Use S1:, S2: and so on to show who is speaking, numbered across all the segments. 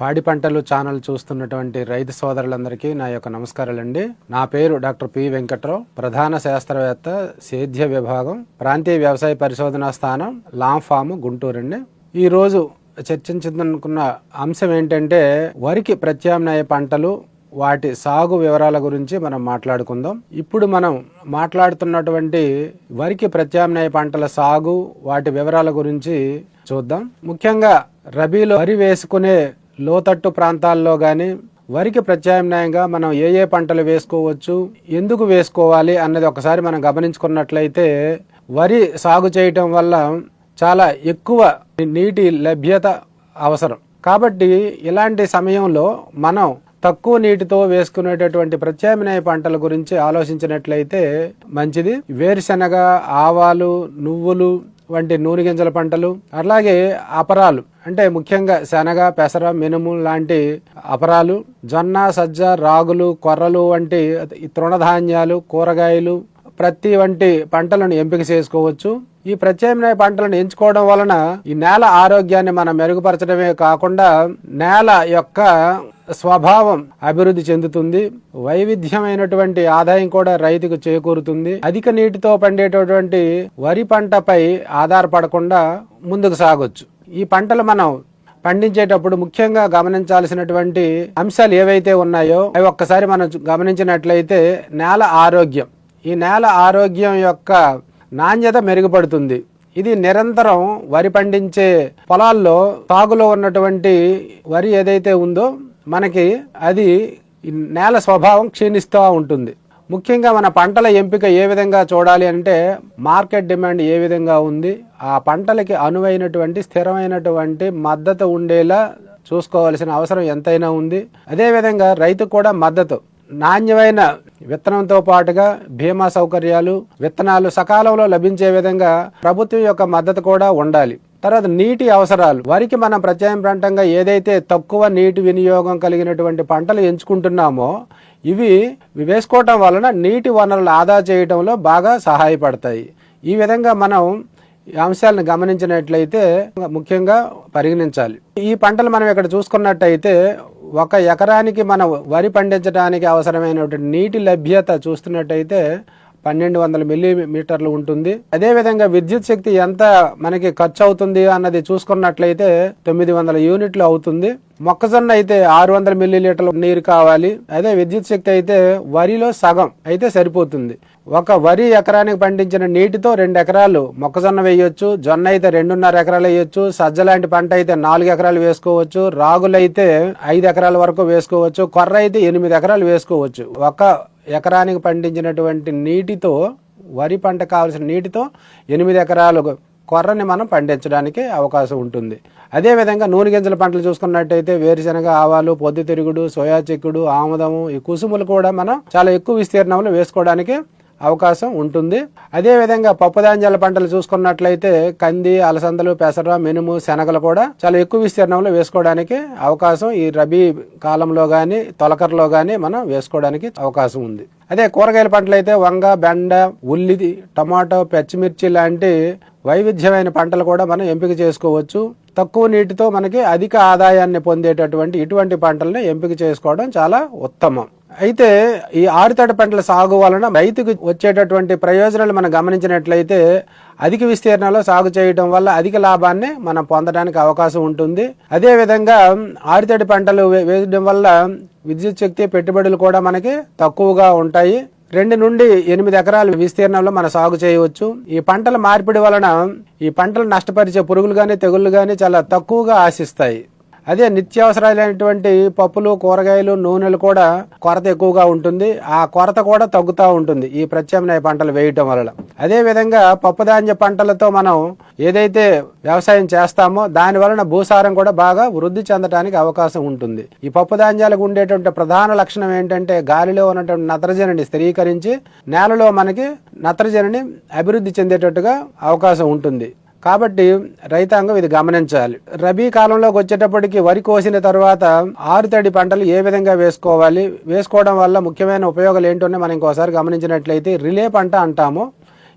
S1: పాడి పంటలు ఛానల్ చూస్తున్నటువంటి రైతు సోదరులందరికీ నా యొక్క నమస్కారాలండి. నా పేరు డాక్టర్ పి వెంకట్రావు, ప్రధాన శాస్త్రవేత్త, సేద్య విభాగం, ప్రాంతీయ వ్యవసాయ పరిశోధనా స్థానం, లాంగ్ ఫామ్, గుంటూరు అండి. ఈ రోజు చర్చించాలనుకున్న అంశం ఏంటంటే వరికి ప్రత్యామ్నాయ పంటలు, వాటి సాగు వివరాల గురించి మనం మాట్లాడుకుందాం. ఇప్పుడు మనం మాట్లాడుతున్నటువంటి వరికి ప్రత్యామ్నాయ పంటల సాగు, వాటి వివరాల గురించి చూద్దాం. ముఖ్యంగా రబీలో వరి వేసుకునే లోతట్టు ప్రాంతాల్లో గాని వరికి ప్రత్యామ్నాయంగా మనం ఏ పంటలు వేసుకోవచ్చు, ఎందుకు వేసుకోవాలి అన్నది ఒకసారి మనం గమనించుకున్నట్లయితే, వరి సాగు చేయటం వల్ల చాలా ఎక్కువ నీటి లభ్యత అవసరం. కాబట్టి ఇలాంటి సమయంలో మనం తక్కువ నీటితో వేసుకునేటటువంటి ప్రత్యామ్నాయ పంటల గురించి ఆలోచించినట్లయితే మంచిది. వేరుశెనగ, ఆవాలు, నువ్వులు వంటి నూనె గింజల పంటలు, అలాగే అపరాలు అంటే ముఖ్యంగా శనగ, పెసర, మినుము లాంటి అపరాలు, జొన్న, సజ్జ, రాగులు, కొర్రలు వంటి తృణధాన్యాలు, కూరగాయలు, ప్రత్తి వంటి పంటలను ఎంపిక చేసుకోవచ్చు. ఈ ప్రత్యామ్నాయ పంటలను ఎంచుకోవడం వలన ఈ నేల ఆరోగ్యాన్ని మనం మెరుగుపరచడమే కాకుండా నేల యొక్క స్వభావం అభివృద్ధి చెందుతుంది. వైవిధ్యమైనటువంటి ఆదాయం కూడా రైతుకు చేకూరుతుంది. అధిక నీటితో పండేటటువంటి వరి పంటపై ఆధారపడకుండా ముందుకు సాగొచ్చు. ఈ పంటలు మనం పండించేటప్పుడు ముఖ్యంగా గమనించాల్సినటువంటి అంశాలు ఏవైతే ఉన్నాయో అవి ఒక్కసారి మనం గమనించినట్లయితే, నేల ఆరోగ్యం. ఈ నేల ఆరోగ్యం యొక్క నాణ్యత మెరుగుపడుతుంది. ఇది నిరంతరం వరి పండించే పొలాల్లో సాగులో ఉన్నటువంటి వరి ఏదైతే ఉందో మనకి అది నేల స్వభావం క్షీణిస్తూ ఉంటుంది. ముఖ్యంగా మన పంటల ఎంపిక ఏ విధంగా చూడాలి అంటే, మార్కెట్ డిమాండ్ ఏ విధంగా ఉంది, ఆ పంటలకి అనువైనటువంటి స్థిరమైనటువంటి మద్దతు ఉండేలా చూసుకోవాల్సిన అవసరం ఎంతైనా ఉంది. అదేవిధంగా రైతు కూడా మద్దతు, నాణ్యమైన విత్తనంతో పాటుగా బీమా సౌకర్యాలు, విత్తనాలు సకాలంలో లభించే విధంగా ప్రభుత్వం యొక్క మద్దతు కూడా ఉండాలి. తర్వాత నీటి అవసరాలు. వరికి మనం ప్రత్యామ్నాయ పంటంగా ఏదైతే తక్కువ నీటి వినియోగం కలిగినటువంటి పంటలు ఎంచుకుంటున్నామో ఇవి వేసుకోవటం వలన నీటి వనరులు ఆదా చేయడంలో బాగా సహాయపడతాయి. ఈ విధంగా మనం ఈ అంశాలను గమనించినట్లయితే ముఖ్యంగా పరిగణించాలి. ఈ పంటలు మనం ఇక్కడ చూసుకున్నట్టయితే 1 ఎకరానికి మనం వరి పండించడానికి అవసరమైనటువంటి నీటి లభ్యత చూస్తున్నట్టయితే 1200 మిల్లీమీటర్లు ఉంటుంది. అదేవిధంగా విద్యుత్ శక్తి ఎంత మనకి ఖర్చు అవుతుంది అన్నది చూసుకున్నట్లయితే 900 యూనిట్లు అవుతుంది. మొక్కజొన్న అయితే 600 మిల్లీలీటర్ల నీరు కావాలి. అదే విద్యుత్ శక్తి అయితే వరిలో సగం అయితే సరిపోతుంది. ఒక వరి ఎకరానికి పండించిన నీటితో 2 ఎకరాలు మొక్కజొన్న వేయొచ్చు. జొన్న అయితే 2.5 ఎకరాలు వేయొచ్చు. సజ్జ లాంటి పంట అయితే 4 ఎకరాలు వేసుకోవచ్చు. రాగులైతే 5 ఎకరాల వరకు వేసుకోవచ్చు. కొర్ర అయితే 8 ఎకరాలు వేసుకోవచ్చు. ఒక ఎకరానికి పండించినటువంటి నీటితో, వరి పంట కావాల్సిన నీటితో 8 ఎకరాలు కొర్రని మనం పండించడానికి అవకాశం ఉంటుంది. అదేవిధంగా నూనె గింజల పంటలు చూసుకున్నట్టయితే వేరుశెనగ, ఆవాలు, పొద్దుతిరుగుడు, సోయా చిక్కుడు, ఆముదము, ఈ కుసుములు కూడా మనం చాలా ఎక్కువ విస్తీర్ణంలో వేసుకోవడానికి అవకాశం ఉంటుంది. అదేవిధంగా పప్పుధాన్యాల పంటలు చూసుకున్నట్లయితే కంది, అలసందలు, పెసర, మినుము, శనగలు కూడా చాలా ఎక్కువ విస్తీర్ణంలో వేసుకోవడానికి అవకాశం ఈ రబీ కాలంలో గాని తొలకరలో గాని మనం వేసుకోవడానికి అవకాశం ఉంది. అదే కూరగాయల పంటలు అయితే వంగ, బెండ, ఉల్లి, టమాటో, పచ్చిమిర్చి లాంటి వైవిధ్యమైన పంటలు కూడా మనం ఎంపిక చేసుకోవచ్చు. తక్కువ నీటితో మనకి అధిక ఆదాయాన్ని పొందేటటువంటి ఇటువంటి పంటలను ఎంపిక చేసుకోవడం చాలా ఉత్తమం. అయితే ఈ ఆరుతడి పంటల సాగు వలన రైతుకు వచ్చేటటువంటి ప్రయోజనాలు మనం గమనించినట్లయితే, అధిక విస్తీర్ణంలో సాగు చేయడం వల్ల అధిక లాభాన్ని మనం పొందడానికి అవకాశం ఉంటుంది. అదేవిధంగా ఆరుతడి పంటలు వేయడం వల్ల విద్యుత్ శక్తి, పెట్టుబడులు కూడా మనకి తక్కువగా ఉంటాయి. 2 నుండి 8 ఎకరాల విస్తీర్ణంలో మనం సాగు చేయవచ్చు. ఈ పంటల మార్పిడి వలన ఈ పంటలు నష్టపరిచే పురుగులు గాని, తెగుళ్లు గాని చాలా తక్కువగా ఆశిస్తాయి. అదే నిత్యావసరాలైనటువంటి పప్పులు, కూరగాయలు, నూనెలు కూడా కొరత ఎక్కువగా ఉంటుంది. ఆ కొరత కూడా తగ్గుతూ ఉంటుంది ఈ ప్రత్యామ్నాయ పంటలు వేయటం వలన. అదే విధంగా పప్పుధాన్య పంటలతో మనం ఏదైతే వ్యవసాయం చేస్తామో దాని వలన భూసారం కూడా బాగా వృద్ధి చెందడానికి అవకాశం ఉంటుంది. ఈ పప్పుధాన్యాలకు ఉండేటువంటి ప్రధాన లక్షణం ఏంటంటే, గాలిలో ఉన్నటువంటి నత్రజనిని స్థిరీకరించి నేలలో మనకి నత్రజనిని అభివృద్ధి చెందేటట్టుగా అవకాశం ఉంటుంది. కాబట్టి రైతాంగం ఇది గమనించాలి. రబీ కాలంలోకి వచ్చేటప్పటికి వరి కోసిన తర్వాత ఆరుతడి పంటలు ఏ విధంగా వేసుకోవాలి, వేసుకోవడం వల్ల ముఖ్యమైన ఉపయోగాలు ఏంటో మనం ఇంకోసారి గమనించినట్లయితే రిలే పంట అంటాము.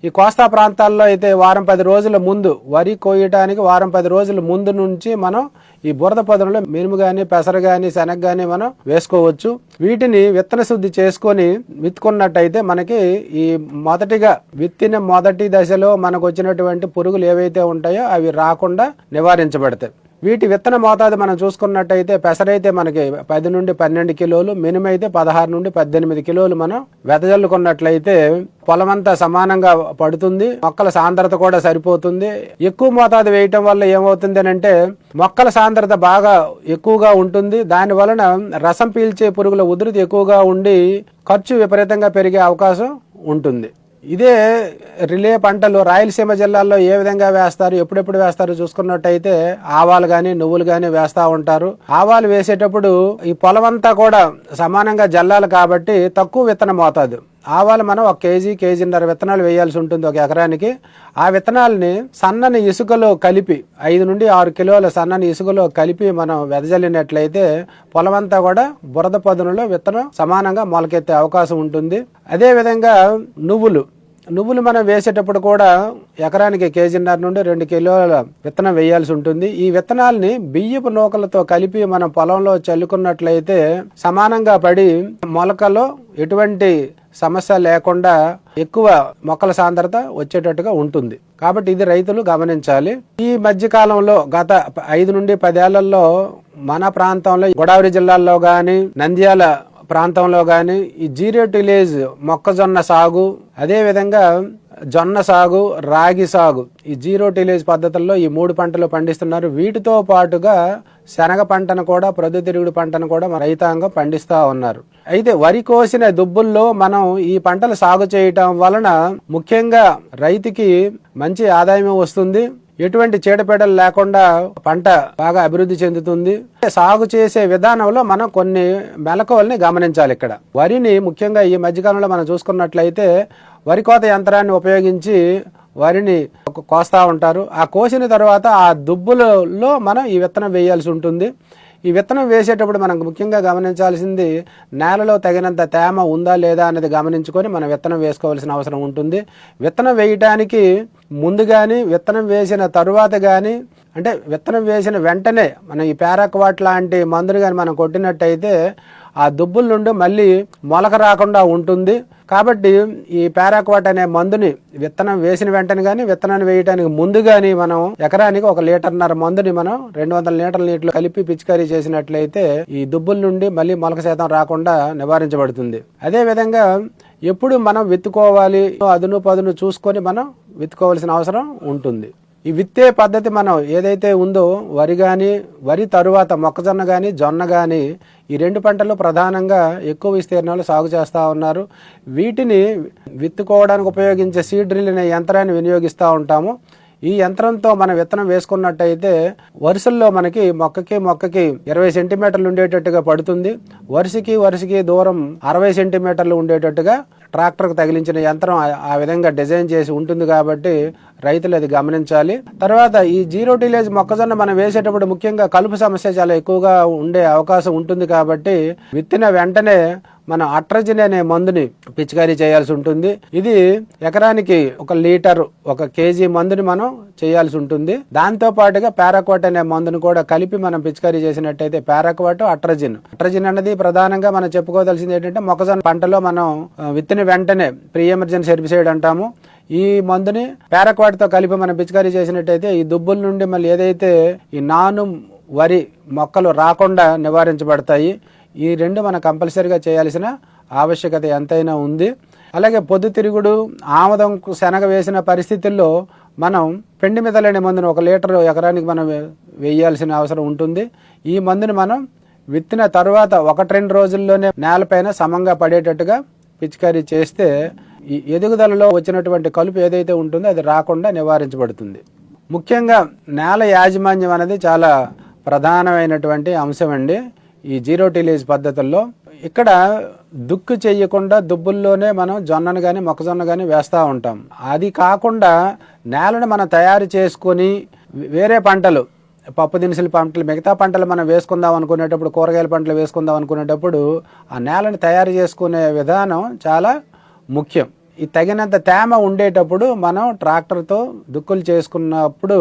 S1: ఈ కోస్తా ప్రాంతాల్లో అయితే వారం 10 రోజుల ముందు, వరి కోయటానికి వారం 10 రోజుల ముందు నుంచి మనం ఈ బురద పొదలలో మినుము గాని, పెసర గాని, శనగ గాని మనం వేసుకోవచ్చు. వీటిని విత్తన శుద్ధి చేసుకొని విత్తుకున్నట్టయితే మనకి ఈ మొదటిగా విత్తిన మొదటి దశలో మనకు వచ్చినటువంటి పురుగులు ఏవైతే ఉంటాయో అవి రాకుండా నివారించబడతాయి. వీటి విత్తన మోతాదు మనం చూసుకున్నట్టయితే పెసరైతే మనకి 10 నుండి 12 కిలోలు, మినుము అయితే 16 నుండి 18 కిలోలు మనం వెదజల్లుకున్నట్లయితే పొలమంతా సమానంగా పడుతుంది. మొక్కల సాంద్రత కూడా సరిపోతుంది. ఎక్కువ మోతాదు వేయటం వల్ల ఏమవుతుంది అంటే మొక్కల సాంద్రత బాగా ఎక్కువగా ఉంటుంది. దాని వలన రసం పీల్చే పురుగుల ఉధృతి ఎక్కువగా ఉండి ఖర్చు విపరీతంగా పెరిగే అవకాశం ఉంటుంది. ఇదే రిలే పంటలు రాయలసీమ జిల్లాల్లో ఏ విధంగా వేస్తారు, ఎప్పుడెప్పుడు వేస్తారు చూసుకున్నట్టయితే ఆవాలు గాని, నువ్వులు గాని వేస్తా ఉంటారు. ఆవాలు వేసేటప్పుడు ఈ పొలం అంతా కూడా సమానంగా జల్లాలి కాబట్టి తక్కువ విత్తన మోతాదు. ఆవాలు మనం 1 కేజీ, కేజీన్నర విత్తనాలు వేయాల్సి ఉంటుంది 1 ఎకరానికి. ఆ విత్తనాలని సన్నని ఇసుకలో కలిపి 5 నుండి 6 కిలోల సన్నని ఇసుకలో కలిపి మనం వెదజల్లినట్లయితే పొలమంతా కూడా బురద పొదనులో విత్తనం సమానంగా మొలకెత్తే అవకాశం ఉంటుంది. అదే విధంగా నువ్వులు మనం వేసేటప్పుడు కూడా ఎకరానికి కేజీన్నర నుండి 2 కిలోల విత్తనం వేయాల్సి ఉంటుంది. ఈ విత్తనాలని బియ్యపు నూకలతో కలిపి మనం పొలంలో చల్లుకున్నట్లయితే సమానంగా పడి మొలకలో ఎటువంటి సమస్య లేకుండా ఎక్కువ మొక్కల సాంద్రత వచ్చేటట్టుగా ఉంటుంది. కాబట్టి ఇది రైతులు గమనించాలి. ఈ మధ్య కాలంలో గత 5 నుండి 10 ఏళ్లలో మన ప్రాంతంలో గోదావరి జిల్లాల్లో గాని, నంద్యాల ప్రాంతంలో గాని ఈ జీరో టిలేజ్ మొక్కజొన్న సాగు, అదే విధంగా జొన్న సాగు, రాగి సాగు, ఈ జీరో టిలేజ్ పద్ధతుల్లో ఈ 3 పంటలు పండిస్తున్నారు. వీటితో పాటుగా శనగ పంటను కూడా, ప్రొద్దుతిరుగుడు పంటను కూడా రైతాంగం పండిస్తా ఉన్నారు. అయితే వరి కోసిన దుబ్బుల్లో మనం ఈ పంటలు సాగు చేయటం వలన ముఖ్యంగా రైతుకి మంచి ఆదాయం వస్తుంది. ఎటువంటి చీడపీడలు లేకుండా పంట బాగా అభివృద్ధి చెందుతుంది. సాగు చేసే విధానంలో మనం కొన్ని మెలకువల్ని గమనించాలి. ఇక్కడ వరిని ముఖ్యంగా ఈ మధ్యకాలంలో మనం చూసుకున్నట్లయితే వరి కోత యంత్రాన్ని ఉపయోగించి వరిని కోస్తా ఉంటారు. ఆ కోసిన తర్వాత ఆ దుబ్బులలో మనం ఈ విత్తనం వేయాల్సి ఉంటుంది. ఈ విత్తనం వేసేటప్పుడు మనం ముఖ్యంగా గమనించాల్సింది నేలలో తగినంత తేమ ఉందా లేదా అనేది గమనించుకొని మనం విత్తనం వేసుకోవాల్సిన అవసరం ఉంటుంది. విత్తనం వేయటానికి ముందు కానీ, విత్తనం వేసిన తరువాత కానీ, అంటే విత్తనం వేసిన వెంటనే మనం ఈ పారాక్వాట్ లాంటి మందులు కానీ మనం కొట్టినట్టయితే ఆ దుబ్బుల నుండి మళ్ళీ మొలక రాకుండా ఉంటుంది. కాబట్టి ఈ పారాక్వాట్ అనే మందుని విత్తనం వేసిన వెంటనే కానీ, విత్తనాన్ని వేయడానికి ముందు కానీ మనం ఎకరానికి 1.5 లీటర్ మందుని మనం 200 లీటర్ల నీటిలో కలిపి పిచికారీ చేసినట్లయితే ఈ దుబ్బుల నుండి మళ్ళీ మొలక శాతం రాకుండా నివారించబడుతుంది. అదే విధంగా ఎప్పుడు మనం విత్తుకోవాలి, అదును పదును చూసుకొని మనం విత్తుకోవాల్సిన అవసరం ఉంటుంది. ఈ విత్తే పద్ధతి మనం ఏదైతే ఉందో వరి కానీ, వరి తరువాత మొక్కజొన్న కానీ, జొన్న కానీ ఈ 2 పంటలు ప్రధానంగా ఎక్కువ విస్తీర్ణాలు సాగు చేస్తూ ఉన్నారు. వీటిని విత్తుకోవడానికి ఉపయోగించే సీడ్ డ్రిల్ అనే యంత్రాన్ని వినియోగిస్తూ ఉంటాము. ఈ యంత్రంతో మనం విత్తనం వేసుకున్నట్టయితే వరుసల్లో మనకి మొక్కకి 20 సెంటీమీటర్లు ఉండేటట్టుగా పడుతుంది. వరుసకి దూరం 60 సెంటీమీటర్లు ఉండేటట్టుగా ట్రాక్టర్కు తగిలించిన యంత్రం ఆ విధంగా డిజైన్ చేసి ఉంటుంది. కాబట్టి రైతులు అది గమనించాలి. తర్వాత ఈ జీరో టిలేజ్ మొక్కజొన్న మనం వేసేటప్పుడు ముఖ్యంగా కలుపు సమస్య చాలా ఎక్కువగా ఉండే అవకాశం ఉంటుంది. కాబట్టి విత్తిన వెంటనే మనం అట్రజిన్ అనే మందుని పిచికారీ చేయాల్సి ఉంటుంది. ఇది ఎకరానికి 1 లీటర్ 1 కేజీ మందుని మనం చేయాల్సి ఉంటుంది. దాంతో పాటుగా పారాక్వాట్ అనే మందుని కూడా కలిపి మనం పిచికారీ చేసినట్టయితే పారాక్వాట్, అట్రజిన్ అన్నది ప్రధానంగా మనం చెప్పుకోవాల్సింది ఏంటంటే మొక్కజొన్న పంటలో మనం విత్తిన వెంటనే ప్రీ ఎమర్జెన్సీ హెర్బిసైడ్ అంటాము. ఈ మందుని పారాక్వాట్ తో కలిపి మనం పిచికారీ చేసినట్టయితే ఈ దుబ్బుల నుండి మళ్ళీ ఏదైతే ఈ నాను వరి మొక్కలు రాకుండా నివారించబడతాయి. ఈ 2 మనం కంపల్సరీగా చేయాల్సిన ఆవశ్యకత ఎంతైనా ఉంది. అలాగే పొద్దుతిరుగుడు, ఆముదం, శనగ వేసిన పరిస్థితుల్లో మనం పెండి మిదలనే మందుని 1 లీటర్ ఎకరానికి మనం వేయాల్సిన అవసరం ఉంటుంది. ఈ మందుని మనం విత్తిన తర్వాత 1-2 రోజుల్లోనే నేలపైన సమంగా పడేటట్టుగా పిచికారీ చేస్తే ఈ ఎదుగుదలలో వచ్చినటువంటి కలుపు ఏదైతే ఉంటుందో అది రాకుండా నివారించబడుతుంది. ముఖ్యంగా నేల యాజమాన్యం అనేది చాలా ప్రధానమైనటువంటి అంశం అండి. ఈ జీరో టిలేజ్ పద్ధతుల్లో ఇక్కడ దుక్కు చేయకుండా దుబ్బుల్లోనే మనం జొన్నను కానీ, మొక్కజొన్న కానీ వేస్తూ ఉంటాం. అది కాకుండా నేలను మనం తయారు చేసుకొని వేరే పంటలు, పప్పు దినుసుల పంటలు, మిగతా పంటలు మనం వేసుకుందాం అనుకునేటప్పుడు, కూరగాయల పంటలు వేసుకుందాం అనుకునేటప్పుడు ఆ నేలను తయారు చేసుకునే విధానం చాలా ముఖ్యం. ఈ తగినంత తేమ ఉండేటప్పుడు మనం ట్రాక్టర్తో దుక్కులు చేసుకున్నప్పుడు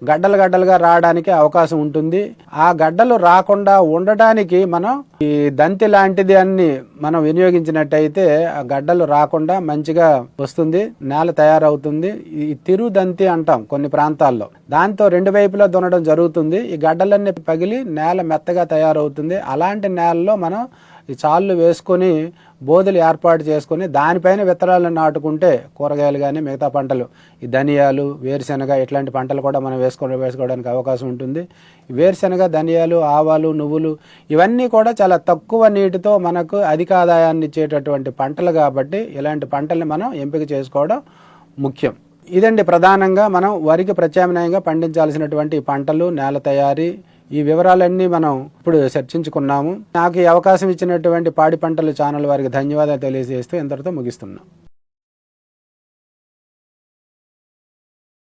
S1: గడ్డలు గడ్డలుగా రావడానికి అవకాశం ఉంటుంది. ఆ గడ్డలు రాకుండా ఉండటానికి మనం ఈ దంతి లాంటిది అన్ని మనం వినియోగించినట్టయితే ఆ గడ్డలు రాకుండా మంచిగా వస్తుంది, నేల తయారవుతుంది. ఈ తిరు దంతి అంటాం కొన్ని ప్రాంతాల్లో, దాంతో రెండు వైపులా దున్నడం జరుగుతుంది. ఈ గడ్డలన్నీ పగిలి నేల మెత్తగా తయారవుతుంది. అలాంటి నేలలో మనం ఈ చాళ్ళు వేసుకొని బోధులు ఏర్పాటు చేసుకొని దానిపైన విత్తనాలను నాటుకుంటే కూరగాయలు కానీ మిగతా పంటలు, ఈ ధనియాలు, వేరుశెనగ ఇట్లాంటి పంటలు కూడా మనం వేసుకోవడానికి అవకాశం ఉంటుంది. వేరుశెనగ, ధనియాలు, ఆవాలు, నువ్వులు ఇవన్నీ కూడా చాలా తక్కువ నీటితో మనకు అధిక ఆదాయాన్ని ఇచ్చేటటువంటి పంటలు కాబట్టి ఇలాంటి పంటల్ని మనం ఎంపిక చేసుకోవడం ముఖ్యం. ఇదండి ప్రధానంగా మనం వరికి ప్రత్యామ్నాయంగా పండించాల్సినటువంటి పంటలు, నేల తయారీ, ఈ వివరాలన్నీ మనం ఇప్పుడు చర్చించుకున్నాము. నాకు ఈ అవకాశం ఇచ్చినటువంటి పాడి పంటలు ఛానల్ వారికి ధన్యవాదాలు తెలియజేస్తూ ఇంతటితో ముగిస్తున్నాం.